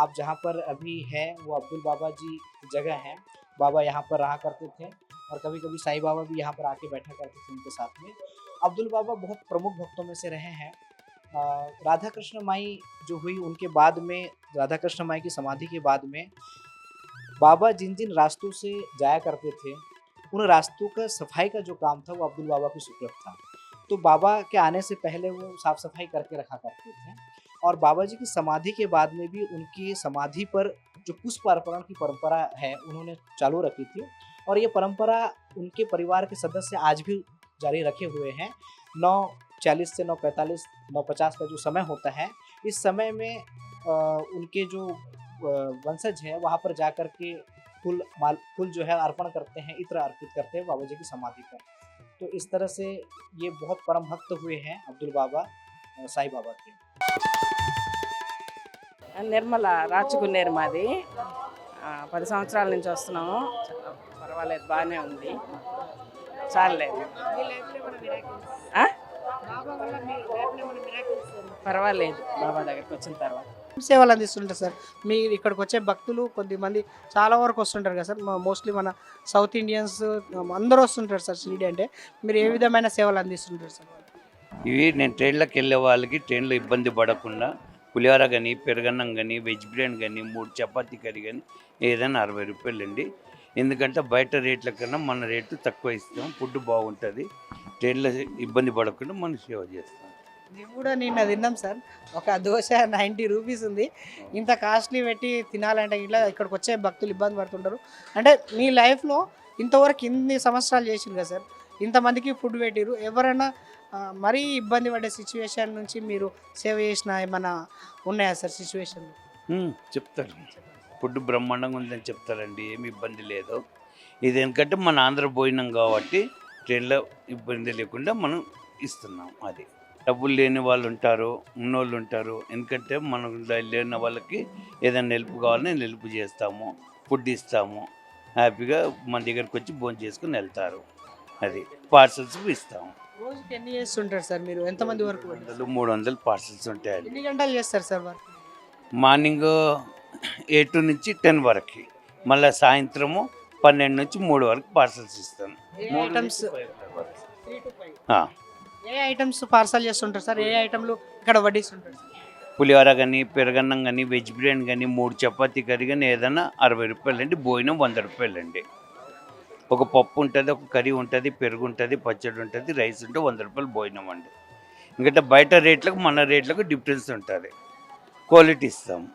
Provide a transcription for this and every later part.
आप जहाँ पर अभी हैं वो अब्दुल बाबा जी की जगह है। बाबा यहाँ पर रहा करते थे और कभी-कभी साईं बाबा भी यहाँ पर आके बैठा करते थे उनके साथ में। अब्दुल बाबा बहुत प्रमुख भक्तों में से रहे हैं। राधा कृष्ण माई जो हुई उनके बाद में, राधा कृष्ण माई की समाधि के बाद में बाबा जिन-जिन रास्तों से जाया करते थे, उन रास्तों का सफाई का जो काम था वो अब्दुल बाबा की सुपुर्द था। तो बाबा के आने से पहले वो साफ-सफाई करके रखा करते थे और बाबा जी की समाधि के बाद में भी उनकी समाधि पर जो पुष्प अर्पण की परंपरा है, उन्होंने चालू रखी थी और ये परंपरा उनके परिवार के सदस्य आज भी जारी रखे हुए हैं। 9:40 से 9:45, 9:50 का जो समय होता है, इस समय में उनके जो वंशज हैं वहाँ पर जाकर के फूल जो है अर्पण करते हैं, इत्र अर्पित करते हैं बाबा जी की समाधि पर। तो इस तरह से ये बहुत परम भक्त हुए हैं अब्दुल बाबा साईं बाबा के। నిర్మల రాచుకునేరు మాది 10 సంవత్సరాల నుంచి వస్తున్నాము. పర్వాలేదు, బాగానే ఉంది. చాలేదు. ఆ? పర్వాలేదు బాబా దగ్గరికి వచ్చిన తర్వాత. సేవలు అందిస్తుంటారు సార్. మీరు ఇక్కడికి వచ్చే భక్తులు కొద్దిమంది చాలా వరకు వస్తుంటారు కదా సార్. మోస్ట్లీ మన సౌత్ ఇండియన్స్ అందరూ వస్తుంటారు సార్ షిరిడి అంటే. మీరు ఏ విధమైన సేవలు అందిస్తుంటారు సార్? ఇవి నేను ట్రైన్లోకి వెళ్ళే వాళ్ళకి ట్రైన్లో ఇబ్బంది పడకుండా పులిహోర కానీ, పెరుగన్నం కానీ, వెజ్ బిర్యానీ కానీ, 3 చపాతీ కర్రీ కానీ ఏదైనా 60 రూపాయలండి. ఎందుకంటే బయట రేట్ల కన్నా మన రేటు తక్కువ ఇస్తాం, ఫుడ్ బాగుంటుంది. ట్రైన్లో ఇబ్బంది పడకుండా మనం సేవ చేస్తాం. మేము కూడా నిన్న తిన్నాం సార్. ఒక దోశ 90 రూపీస్ ఉంది. ఇంత కాస్ట్లీ పెట్టి తినాలంటే ఇట్లా ఇక్కడికి వచ్చే భక్తులు ఇబ్బంది పడుతుంటారు. అంటే మీ లైఫ్లో ఇంతవరకు ఇన్ని సంవత్సరాలు చేసింది కదా సార్, ఇంతమందికి ఫుడ్ పెట్టిరు. ఎవరైనా మరీ ఇబ్బంది పడే సిచ్యువేషన్ నుంచి మీరు సేవ చేసిన ఏమైనా ఉన్నాయా సార్ సిచ్యువేషన్? చెప్తారు, ఫుడ్ బ్రహ్మాండంగా ఉందని చెప్తారండి, ఏమి ఇబ్బంది లేదు. ఇది ఎందుకంటే మన ఆంధ్ర భోజనం కాబట్టి ట్రైన్లో ఇబ్బంది లేకుండా మనం ఇస్తున్నాం. అది డబ్బులు లేని వాళ్ళు ఉంటారు, ఉన్నోళ్ళు ఉంటారు. ఎందుకంటే మనం లేని వాళ్ళకి ఏదైనా హెల్ప్ కావాలని హెల్ప్ చేస్తాము, ఫుడ్ ఇస్తాము. హ్యాపీగా మన దగ్గరికి వచ్చి భోజనం చేసుకుని వెళ్తారు. అది పార్సల్స్ ఇస్తాము. రోజుకి ఎన్ని చేస్తుంటారు సార్ మీరు? ఎంతమంది వరకు? 300 పార్సల్స్ ఉంటాయండి. ఎన్ని గంటలు చేస్తారు సార్ వర్క్? మార్నింగ్ 8 నుంచి 10 వరకు, మళ్ళీ సాయంత్రము 12 నుంచి 3 వరకు పార్సల్స్ ఇస్తాను. ఏ ఐటమ్స్ పార్సల్ చేస్తుంటారు సార్? ఏ ఐటమ్లు ఇక్కడ వడ్డిస్తుంటారు? పులిహోర కానీ, పెరుగన్నం కానీ, వెజ్ బిర్యానీ కానీ, 3 చపాతీ కర్రీ కానీ ఏదైనా 60 రూపాయలండి. భోజనం 100 రూపాయలండి. ఒక పప్పు ఉంటుంది, ఒక కర్రీ ఉంటుంది, పెరుగు ఉంటుంది, పచ్చడి ఉంటుంది, రైస్ ఉంటే 100 రూపాయలు భోజనం అండి. ఎందుకంటే బయట రేట్లకు మన రేట్లకు డిఫరెన్స్ ఉంటుంది. క్వాలిటీ ఇస్తాము.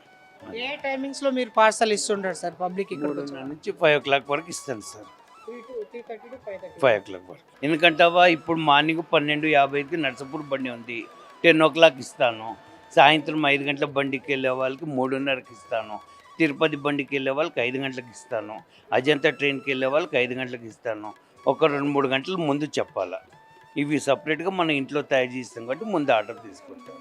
ఏ టైమింగ్స్లో మీరు పార్సల్ ఇస్తుంటారు సార్ పబ్లిక్? ఇక్కడ 3 నుంచి 5 o'clock వరకు ఇస్తాను సార్. 3:30 to 5:30. 5 o'clock వరకు. ఎందుకంటే ఇప్పుడు మార్నింగ్ 12:50కి నర్సపూర్ బండి ఉంది, 10 o'clock ఇస్తాను. సాయంత్రం 5 గంటల బండికి వెళ్ళే వాళ్ళకి 3:30కి ఇస్తాను. తిరుపతి బండికి వెళ్ళే వాళ్ళకి 5 గంటలకు ఇస్తాను. అజంతా ట్రైన్కి వెళ్ళే వాళ్ళకి 5 గంటలకు ఇస్తాను. ఒక 2-3 గంటల ముందు చెప్పాలా. ఇవి సపరేట్గా మన ఇంట్లో తయారు చేస్తాం కాబట్టి ముందు ఆర్డర్ తీసుకుంటాం.